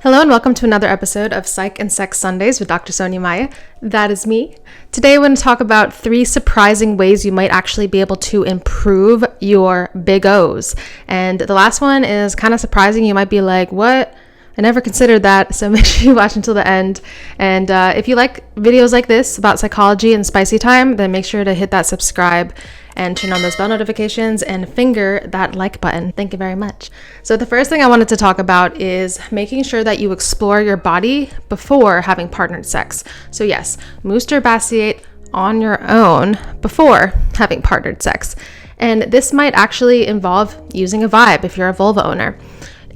Hello and welcome to another episode of Psych and Sex Sundays with Dr. Sonya Maya. That is me. Today I'm going to talk about 3 surprising ways you might actually be able to improve your big O's. And the last one is kind of surprising. You might be like, what? I never considered that. So make sure you watch until the end. And if you like videos like this about psychology and spicy time, then make sure to hit that subscribe and turn on those bell notifications and finger that like button. Thank you very much. So the first thing I wanted to talk about is making sure that you explore your body before having partnered sex. So yes, masturbate on your own before having partnered sex. And this might actually involve using a vibe if you're a vulva owner.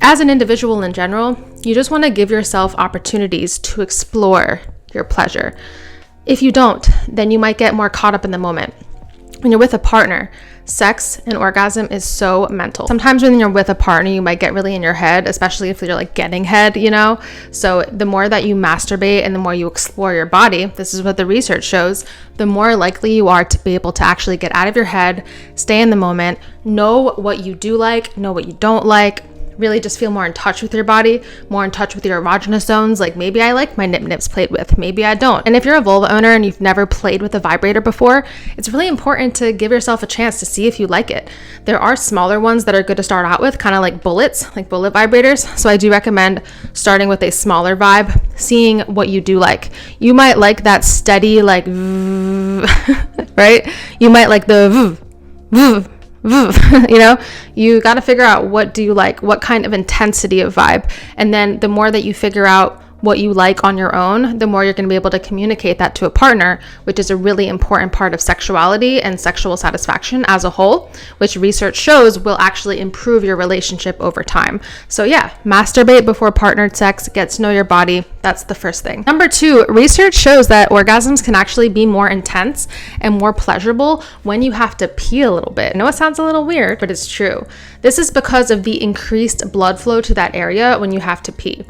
As an individual in general, you just want to give yourself opportunities to explore your pleasure. If you don't, then you might get more caught up in the moment. When you're with a partner, sex and orgasm is so mental. Sometimes when you're with a partner, you might get really in your head, especially if you're like getting head, So the more that you masturbate and the more you explore your body, this is what the research shows, the more likely you are to be able to actually get out of your head, stay in the moment, know what you do like, know what you don't like, really just feel more in touch with your body, more in touch with your erogenous zones. Like maybe I like my nips played with, maybe I don't. And if you're a vulva owner and you've never played with a vibrator before, it's really important to give yourself a chance to see if you like it. There are smaller ones that are good to start out with, kind of like bullets, like bullet vibrators. So I do recommend starting with a smaller vibe, seeing what you do like. You might like that steady, like, right? You might like the you got to figure out what do you like, what kind of intensity of vibe. And then the more that you figure out what you like on your own, the more you're going to be able to communicate that to a partner, which is a really important part of sexuality and sexual satisfaction as a whole, which research shows will actually improve your relationship over time. So yeah, masturbate before partnered sex, get to know your body. That's the first thing. Number 2, research shows that orgasms can actually be more intense and more pleasurable when you have to pee a little bit. I know it sounds a little weird, but it's true. This is because of the increased blood flow to that area when you have to pee.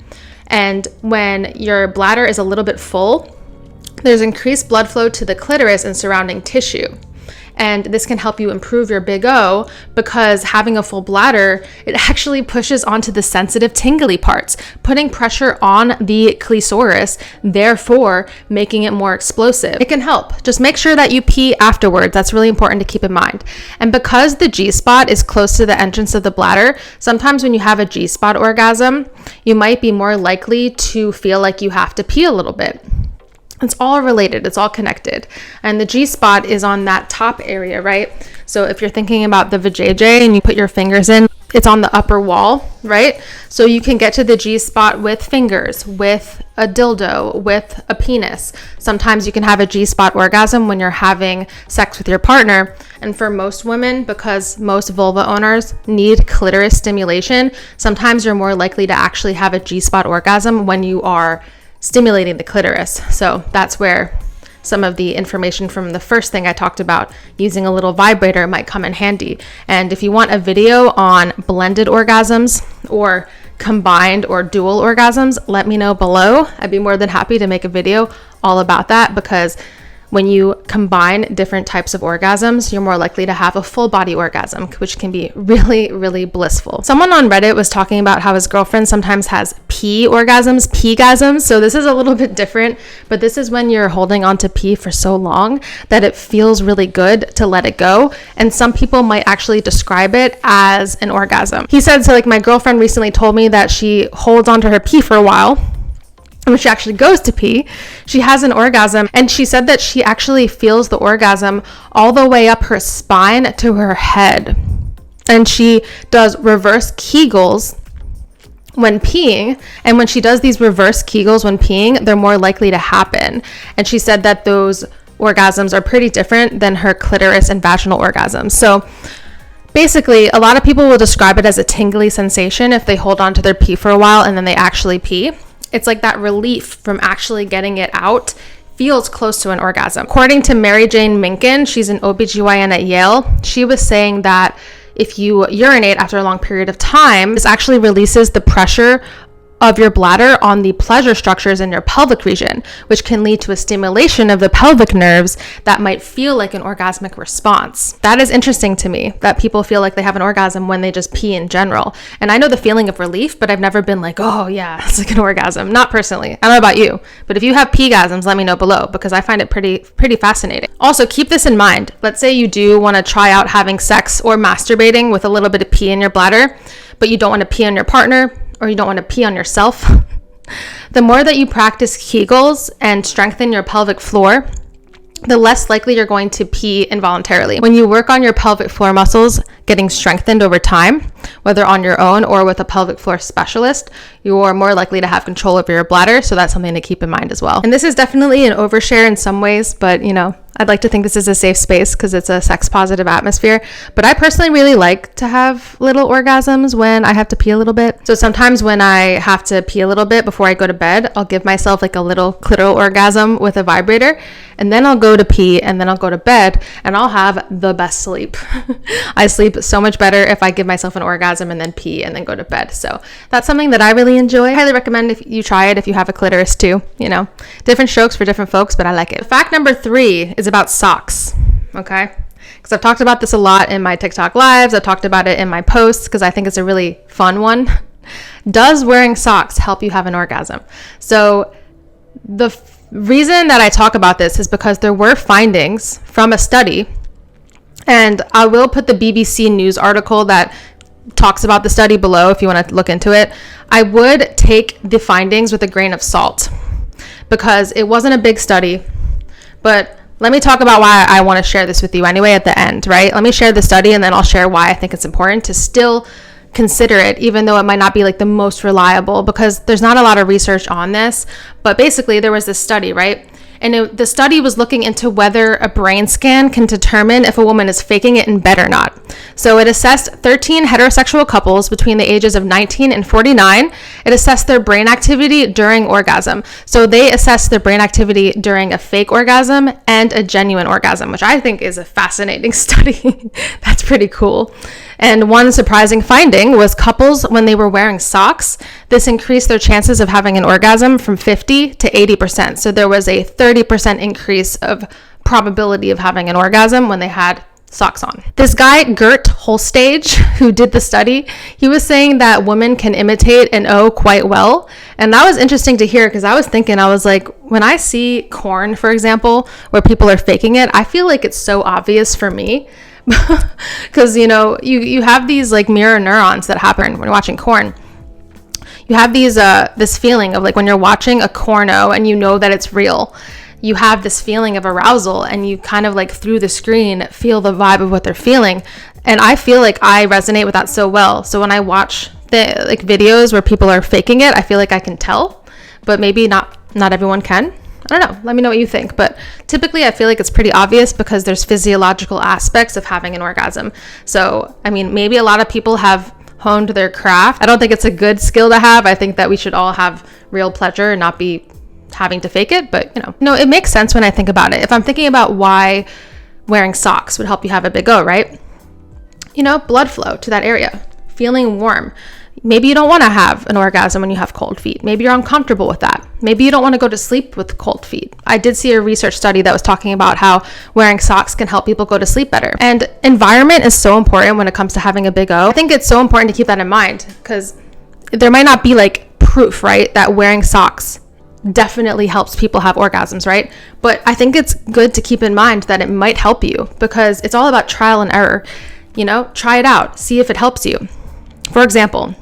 And when your bladder is a little bit full, there's increased blood flow to the clitoris and surrounding tissue. And this can help you improve your big O because having a full bladder, it actually pushes onto the sensitive tingly parts, putting pressure on the clitoris, therefore making it more explosive. It can help. Just make sure that you pee afterwards. That's really important to keep in mind. And because the G-spot is close to the entrance of the bladder, sometimes when you have a G-spot orgasm, you might be more likely to feel like you have to pee a little bit. It's all related. It's all connected. And the G-spot is on that top area, right? So if you're thinking about the vajayjay and you put your fingers in, it's on the upper wall, right? So you can get to the G-spot with fingers, with a dildo, with a penis. Sometimes you can have a G-spot orgasm when you're having sex with your partner. And for most women, because most vulva owners need clitoris stimulation, sometimes you're more likely to actually have a G-spot orgasm when you are stimulating the clitoris. So that's where some of the information from the first thing I talked about, using a little vibrator, might come in handy. And if you want a video on blended orgasms or combined or dual orgasms, let me know below. I'd be more than happy to make a video all about that, because when you combine different types of orgasms, you're more likely to have a full body orgasm, which can be really, really blissful. Someone on Reddit was talking about how his girlfriend sometimes has pee orgasms. So this is a little bit different, but this is when you're holding on to pee for so long that it feels really good to let it go. And some people might actually describe it as an orgasm. He said, so like my girlfriend recently told me that she holds onto her pee for a while. And when she actually goes to pee, she has an orgasm. And she said that she actually feels the orgasm all the way up her spine to her head. And she does reverse Kegels when peeing. And when she does these reverse Kegels when peeing, they're more likely to happen. And she said that those orgasms are pretty different than her clitoris and vaginal orgasms. So basically, a lot of people will describe it as a tingly sensation if they hold on to their pee for a while and then they actually pee. It's like that relief from actually getting it out feels close to an orgasm. According to Mary Jane Minkin, she's an OBGYN at Yale, she was saying that if you urinate after a long period of time, this actually releases the pressure of your bladder on the pleasure structures in your pelvic region, which can lead to a stimulation of the pelvic nerves that might feel like an orgasmic response. That is interesting to me, that people feel like they have an orgasm when they just pee in general. And I know the feeling of relief, but I've never been like, oh yeah, it's like an orgasm. Not personally. I don't know about you, but if you have pee-gasms, let me know below, because I find it pretty fascinating. Also, keep this in mind. Let's say you do want to try out having sex or masturbating with a little bit of pee in your bladder, but you don't want to pee on your partner, or you don't want to pee on yourself. The more that you practice Kegels and strengthen your pelvic floor, the less likely you're going to pee involuntarily. When you work on your pelvic floor muscles getting strengthened over time, whether on your own or with a pelvic floor specialist, you're more likely to have control over your bladder. So that's something to keep in mind as well. And this is definitely an overshare in some ways, but you know, I'd like to think this is a safe space because it's a sex positive atmosphere. But I personally really like to have little orgasms when I have to pee a little bit. So sometimes when I have to pee a little bit before I go to bed, I'll give myself like a little clitoral orgasm with a vibrator, and then I'll go to pee, and then I'll go to bed, and I'll have the best sleep. I sleep so much better if I give myself an orgasm and then pee and then go to bed. So that's something that I really enjoy. I highly recommend if you try it, if you have a clitoris too. You know, different strokes for different folks, but I like it. Fact number 3 is about socks, okay? Because I've talked about this a lot in my TikTok lives. I've talked about it in my posts because I think it's a really fun one. Does wearing socks help you have an orgasm? So the reason that I talk about this is because there were findings from a study, and I will put the BBC News article that talks about the study below if you want to look into it. I would take the findings with a grain of salt because it wasn't a big study, but let me talk about why I want to share this with you anyway at the end, right? Let me share the study, and then I'll share why I think it's important to still consider it, even though it might not be like the most reliable, because there's not a lot of research on this. But basically there was this study, right? And the study was looking into whether a brain scan can determine if a woman is faking it in bed or not. So it assessed 13 heterosexual couples between the ages of 19 and 49. It assessed their brain activity during orgasm. So they assessed their brain activity during a fake orgasm and a genuine orgasm, which I think is a fascinating study. That's pretty cool. And one surprising finding was couples, when they were wearing socks, this increased their chances of having an orgasm from 50 to 80%. So there was a 30% increase of probability of having an orgasm when they had socks on. This guy, Gert Holstage, who did the study, he was saying that women can imitate an O quite well. And that was interesting to hear because I was thinking, I was like, when I see corn, for example, where people are faking it, I feel like it's so obvious for me. Because you know, you have these like mirror neurons that happen when you're watching corn. You have these this feeling of like when you're watching a corno and you know that it's real, you have this feeling of arousal, and you kind of like through the screen feel the vibe of what they're feeling. And I feel like I resonate with that so well. So when I watch the like videos where people are faking it, I feel like I can tell, but maybe not everyone can. I don't know. Let me know what you think. But typically I feel like it's pretty obvious because there's physiological aspects of having an orgasm. So, I mean, maybe a lot of people have honed their craft. I don't think it's a good skill to have. I think that we should all have real pleasure and not be having to fake it. But, it makes sense when I think about it. If I'm thinking about why wearing socks would help you have a big O, right? Blood flow to that area, feeling warm. Maybe you don't want to have an orgasm when you have cold feet. Maybe you're uncomfortable with that. Maybe you don't want to go to sleep with cold feet. I did see a research study that was talking about how wearing socks can help people go to sleep better. And environment is so important when it comes to having a big O. I think it's so important to keep that in mind because there might not be like proof, right, that wearing socks definitely helps people have orgasms, right? But I think it's good to keep in mind that it might help you because it's all about trial and error. Try it out, see if it helps you. For example,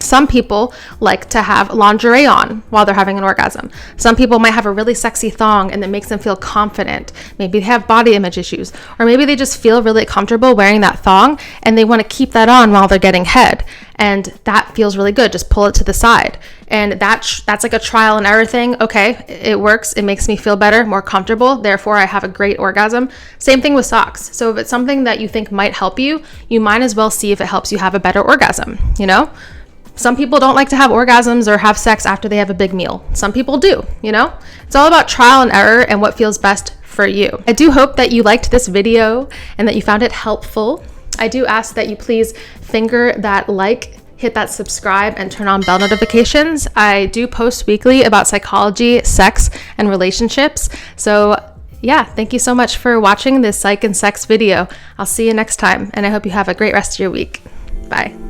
some people like to have lingerie on while they're having an orgasm. Some people might have a really sexy thong and it makes them feel confident. Maybe they have body image issues, or maybe they just feel really comfortable wearing that thong and they want to keep that on while they're getting head. And that feels really good. Just pull it to the side. And that's like a trial and error thing. Okay, it works. It makes me feel better, more comfortable. Therefore, I have a great orgasm. Same thing with socks. So if it's something that you think might help you, you might as well see if it helps you have a better orgasm, Some people don't like to have orgasms or have sex after they have a big meal. Some people do, It's all about trial and error and what feels best for you. I do hope that you liked this video and that you found it helpful. I do ask that you please finger that like, hit hit that subscribe and turn on bell notifications. I do post weekly about psychology, sex, and relationships. So yeah, thank you so much for watching this psych and sex video. I'll see you next time, and I hope you have a great rest of your week. Bye.